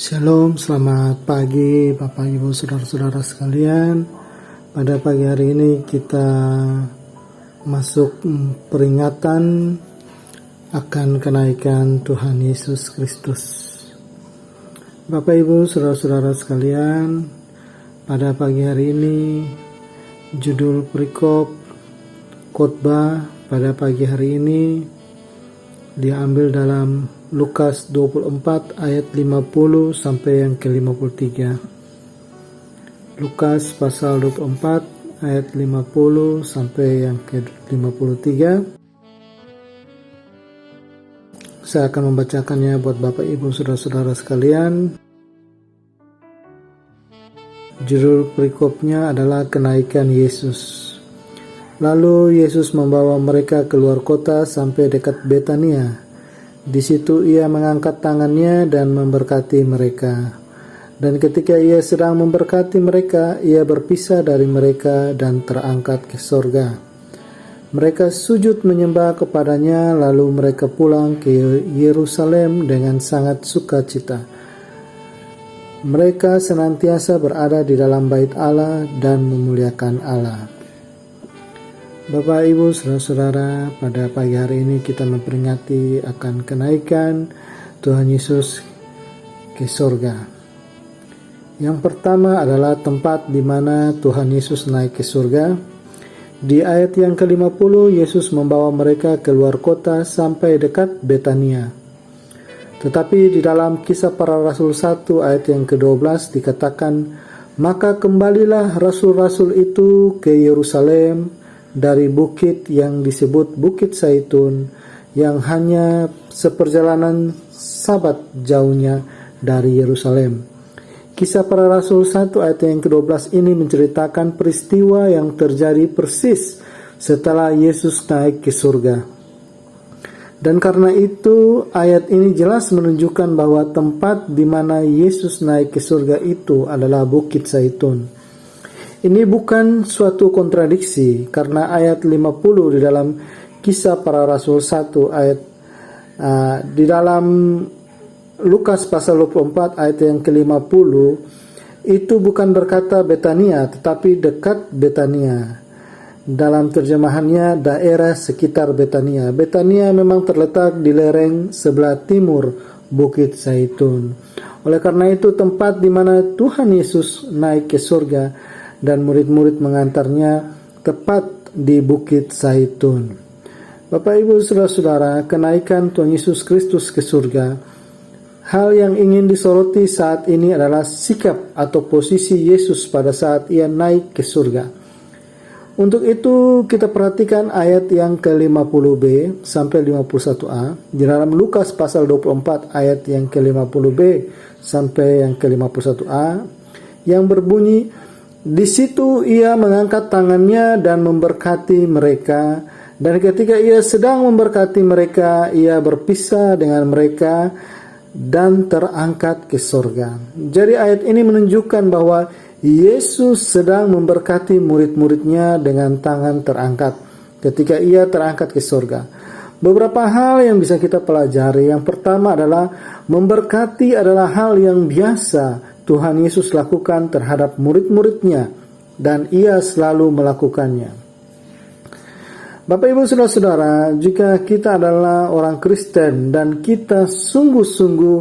Shalom, selamat pagi Bapak Ibu Saudara-saudara sekalian. Pada pagi hari ini kita masuk peringatan akan kenaikan Tuhan Yesus Kristus. Bapak Ibu Saudara-saudara sekalian, pada pagi hari ini judul perikop khotbah pada pagi hari ini diambil dalam Lukas 24 ayat 50 sampai yang ke-53. Lukas pasal 24 ayat 50 sampai yang ke-53. Saya akan membacakannya buat Bapak Ibu Saudara-saudara sekalian. Judul perikopnya adalah kenaikan Yesus. Lalu Yesus membawa mereka keluar kota sampai dekat Betania. Di situ ia mengangkat tangannya dan memberkati mereka. Dan ketika ia sedang memberkati mereka, ia berpisah dari mereka dan terangkat ke sorga. Mereka sujud menyembah kepadanya, lalu mereka pulang ke Yerusalem dengan sangat sukacita. Mereka senantiasa berada di dalam bait Allah dan memuliakan Allah. Bapak, Ibu, Saudara-saudara, pada pagi hari ini kita memperingati akan kenaikan Tuhan Yesus ke surga. Yang pertama adalah tempat di mana Tuhan Yesus naik ke surga. Di ayat yang ke-50, Yesus membawa mereka keluar kota sampai dekat Betania. Tetapi di dalam Kisah Para Rasul 1 ayat yang ke-12 dikatakan, maka kembalilah rasul-rasul itu ke Yerusalem dari bukit yang disebut Bukit Zaitun, yang hanya seperjalanan Sabat jauhnya dari Yerusalem. Kisah Para Rasul 1 ayat yang ke-12 ini menceritakan peristiwa yang terjadi persis setelah Yesus naik ke surga. Dan karena itu ayat ini jelas menunjukkan bahwa tempat di mana Yesus naik ke surga itu adalah Bukit Zaitun. Ini bukan suatu kontradiksi, karena ayat 50 di dalam Kisah Para Rasul 1 ayat di dalam Lukas pasal 24 ayat yang ke-50 itu bukan berkata Betania, tetapi dekat Betania. Dalam terjemahannya daerah sekitar Betania. Betania memang terletak di lereng sebelah timur Bukit Zaitun. Oleh karena itu tempat di mana Tuhan Yesus naik ke surga dan murid-murid mengantarnya tepat di Bukit Zaitun. Bapak, Ibu, Saudara-saudara, kenaikan Tuhan Yesus Kristus ke surga, hal yang ingin disoroti saat ini adalah sikap atau posisi Yesus pada saat ia naik ke surga. Untuk itu kita perhatikan ayat yang ke-50b sampai 51a di dalam Lukas pasal 24 ayat yang ke-50b sampai yang ke-51a yang berbunyi, di situ ia mengangkat tangannya dan memberkati mereka, dan ketika ia sedang memberkati mereka, ia berpisah dengan mereka dan terangkat ke sorga. Jadi ayat ini menunjukkan bahwa Yesus sedang memberkati murid-muridnya dengan tangan terangkat ketika ia terangkat ke sorga. Beberapa hal yang bisa kita pelajari. Yang pertama adalah memberkati adalah hal yang biasa Tuhan Yesus lakukan terhadap murid-muridnya, dan ia selalu melakukannya. Bapak, Ibu, Saudara-saudara, jika kita adalah orang Kristen dan kita sungguh-sungguh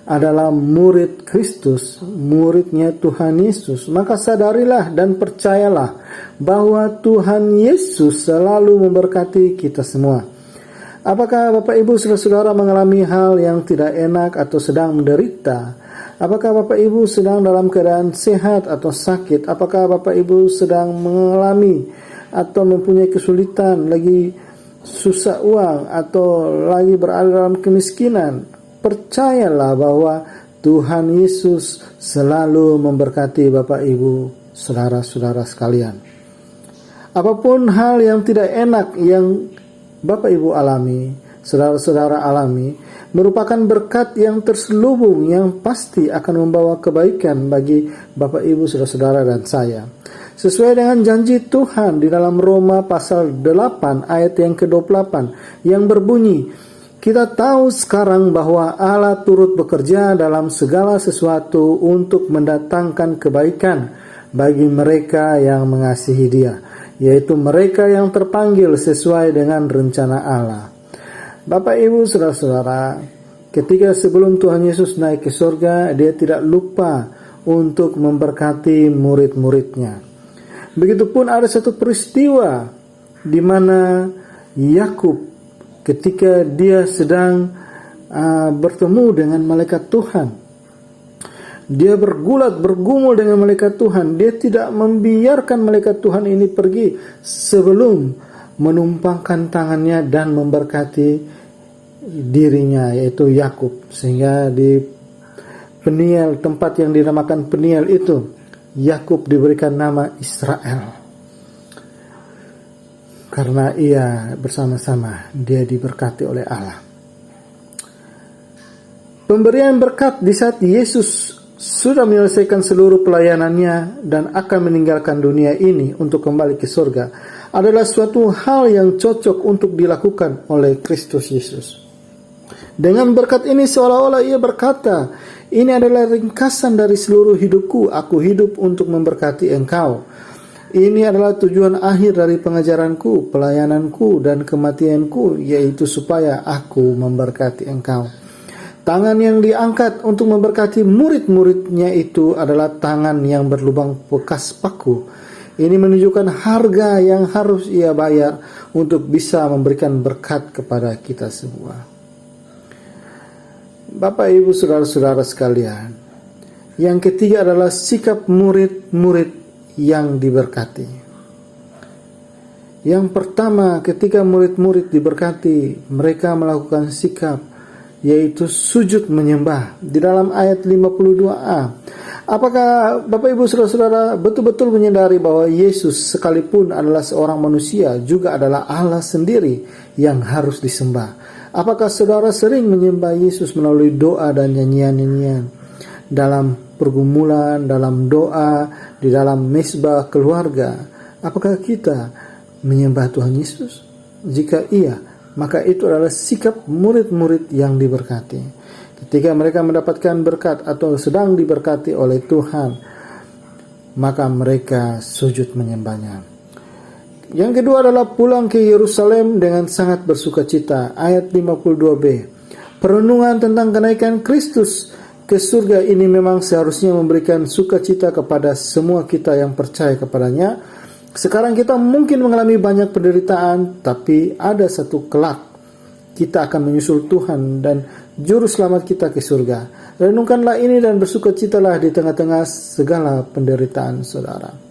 adalah murid Kristus, muridnya Tuhan Yesus, maka sadarilah dan percayalah bahwa Tuhan Yesus selalu memberkati kita semua. Apakah Bapak, Ibu, Saudara-saudara mengalami hal yang tidak enak atau sedang menderita? Apakah Bapak Ibu sedang dalam keadaan sehat atau sakit? Apakah Bapak Ibu sedang mengalami atau mempunyai kesulitan, lagi susah uang, atau lagi berada dalam kemiskinan? Percayalah bahwa Tuhan Yesus selalu memberkati Bapak Ibu, saudara-saudara sekalian. Apapun hal yang tidak enak yang Bapak Ibu alami, saudara-saudara alami, merupakan berkat yang terselubung yang pasti akan membawa kebaikan bagi Bapak, Ibu, saudara-saudara dan saya. Sesuai dengan janji Tuhan di dalam Roma pasal 8 ayat yang ke-28 yang berbunyi, Kita tahu sekarang bahwa Allah turut bekerja dalam segala sesuatu untuk mendatangkan kebaikan bagi mereka yang mengasihi Dia, yaitu mereka yang terpanggil sesuai dengan rencana Allah. Bapak, Ibu, Saudara-saudara, ketika sebelum Tuhan Yesus naik ke surga, Dia tidak lupa untuk memberkati murid-muridnya. Begitupun ada satu peristiwa di mana Yakub ketika dia sedang bertemu dengan malaikat Tuhan, dia bergumul dengan malaikat Tuhan. Dia tidak membiarkan malaikat Tuhan ini pergi sebelum menumpangkan tangannya dan memberkati dirinya, yaitu Yakub. Sehingga di Peniel, tempat yang dinamakan Peniel itu, Yakub diberikan nama Israel, karena ia bersama-sama dia diberkati oleh Allah. Pemberian berkat di saat Yesus sudah menyelesaikan seluruh pelayanannya dan akan meninggalkan dunia ini untuk kembali ke surga adalah suatu hal yang cocok untuk dilakukan oleh Kristus Yesus. Dengan berkat ini seolah-olah ia berkata, "Ini adalah ringkasan dari seluruh hidupku, aku hidup untuk memberkati engkau. Ini adalah tujuan akhir dari pengajaranku, pelayananku, dan kematianku, yaitu supaya aku memberkati engkau." Tangan yang diangkat untuk memberkati murid-muridnya itu adalah tangan yang berlubang bekas paku. Ini menunjukkan harga yang harus ia bayar untuk bisa memberikan berkat kepada kita semua. Bapak, Ibu, Saudara-saudara sekalian, yang ketiga adalah sikap murid-murid yang diberkati. Yang pertama, ketika murid-murid diberkati, mereka melakukan sikap, yaitu sujud menyembah. Di dalam ayat 52a, apakah Bapak, Ibu, Saudara-saudara betul-betul menyadari bahwa Yesus sekalipun adalah seorang manusia, juga adalah Allah sendiri yang harus disembah? Apakah saudara sering menyembah Yesus melalui doa dan nyanyian-nyanyian, dalam pergumulan, dalam doa, di dalam mezbah keluarga? Apakah kita menyembah Tuhan Yesus? Jika iya, maka itu adalah sikap murid-murid yang diberkati. Ketika mereka mendapatkan berkat atau sedang diberkati oleh Tuhan, maka mereka sujud menyembahnya. Yang kedua adalah pulang ke Yerusalem dengan sangat bersukacita. Ayat 52b. Perenungan tentang kenaikan Kristus ke surga ini memang seharusnya memberikan sukacita kepada semua kita yang percaya kepadanya. Sekarang kita mungkin mengalami banyak penderitaan, tapi ada satu kelak kita akan menyusul Tuhan dan juru selamat kita ke surga. Renungkanlah ini dan bersukacitalah di tengah-tengah segala penderitaan saudara.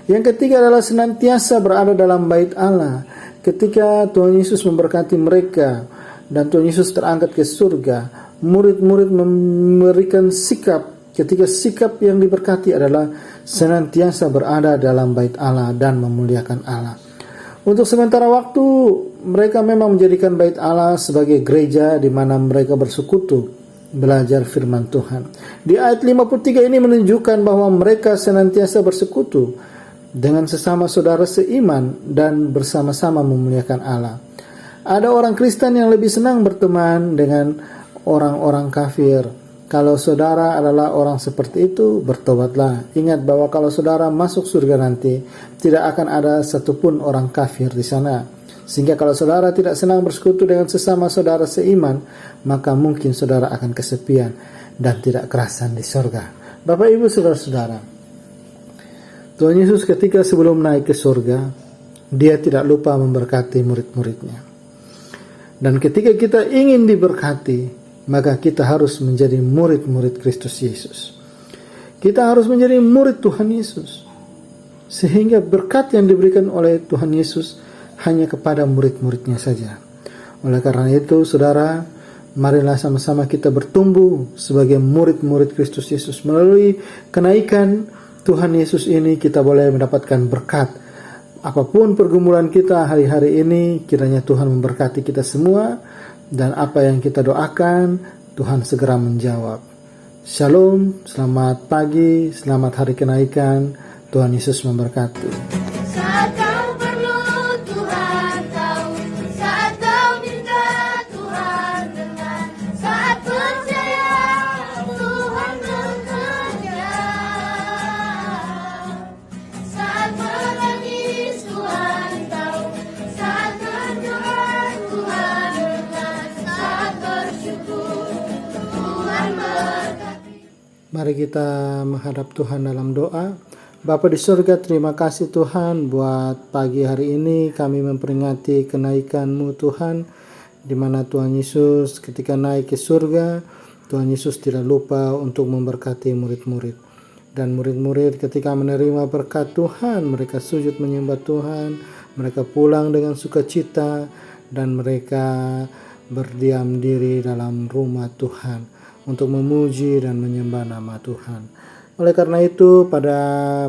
Yang ketiga adalah senantiasa berada dalam bait Allah. Ketika Tuhan Yesus memberkati mereka dan Tuhan Yesus terangkat ke surga, murid-murid memberikan sikap. Ketika sikap yang diberkati adalah senantiasa berada dalam bait Allah dan memuliakan Allah. Untuk sementara waktu, mereka memang menjadikan bait Allah sebagai gereja di mana mereka bersekutu, belajar firman Tuhan. Di ayat 53 ini menunjukkan bahwa mereka senantiasa bersekutu dengan sesama saudara seiman dan bersama-sama memuliakan Allah. Ada orang Kristen yang lebih senang berteman dengan orang-orang kafir. Kalau saudara adalah orang seperti itu, bertobatlah. Ingat bahwa kalau saudara masuk surga nanti, tidak akan ada satupun orang kafir di sana. Sehingga kalau saudara tidak senang bersekutu dengan sesama saudara seiman, maka mungkin saudara akan kesepian dan tidak kerasan di surga. Bapak, Ibu, Saudara-saudara, Tuhan Yesus ketika sebelum naik ke surga, Dia tidak lupa memberkati murid-muridnya. Dan ketika kita ingin diberkati, maka kita harus menjadi murid-murid Kristus Yesus. Kita harus menjadi murid Tuhan Yesus, sehingga berkat yang diberikan oleh Tuhan Yesus hanya kepada murid-muridnya saja. Oleh karena itu, saudara, marilah sama-sama kita bertumbuh sebagai murid-murid Kristus Yesus. Melalui kenaikan Tuhan Yesus ini kita boleh mendapatkan berkat. Apapun pergumulan kita hari-hari ini, kiranya Tuhan memberkati kita semua. Dan apa yang kita doakan, Tuhan segera menjawab. Shalom, selamat pagi, selamat hari kenaikan. Tuhan Yesus memberkati. Saat kau perlu Tuhan tahu, saat kau minta Tuhan Mari kita menghadap Tuhan dalam doa. Bapa di surga, terima kasih Tuhan buat pagi hari ini kami memperingati kenaikan-Mu Tuhan, di mana Tuhan Yesus ketika naik ke surga, Tuhan Yesus tidak lupa untuk memberkati murid-murid. Dan murid-murid ketika menerima berkat Tuhan, mereka sujud menyembah Tuhan, mereka pulang dengan sukacita, dan mereka berdiam diri dalam rumah Tuhan untuk memuji dan menyembah nama Tuhan. Oleh karena itu, pada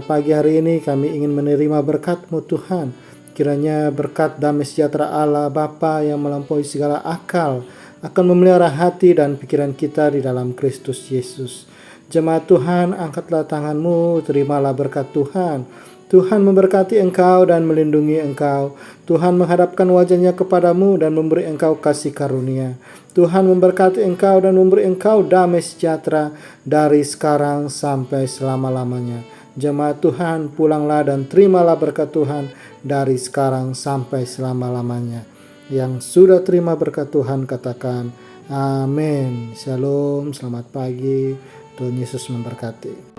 pagi hari ini kami ingin menerima berkat-Mu Tuhan. Kiranya berkat damai sejahtera Allah Bapa yang melampaui segala akal akan memelihara hati dan pikiran kita di dalam Kristus Yesus. Jemaat Tuhan, angkatlah tangan-Mu, terimalah berkat Tuhan. Tuhan memberkati engkau dan melindungi engkau. Tuhan menghadapkan wajahnya kepadamu dan memberi engkau kasih karunia. Tuhan memberkati engkau dan memberi engkau damai sejahtera dari sekarang sampai selama-lamanya. Jemaat Tuhan, pulanglah dan terimalah berkat Tuhan dari sekarang sampai selama-lamanya. Yang sudah terima berkat Tuhan katakan amin. Shalom, selamat pagi. Tuhan Yesus memberkati.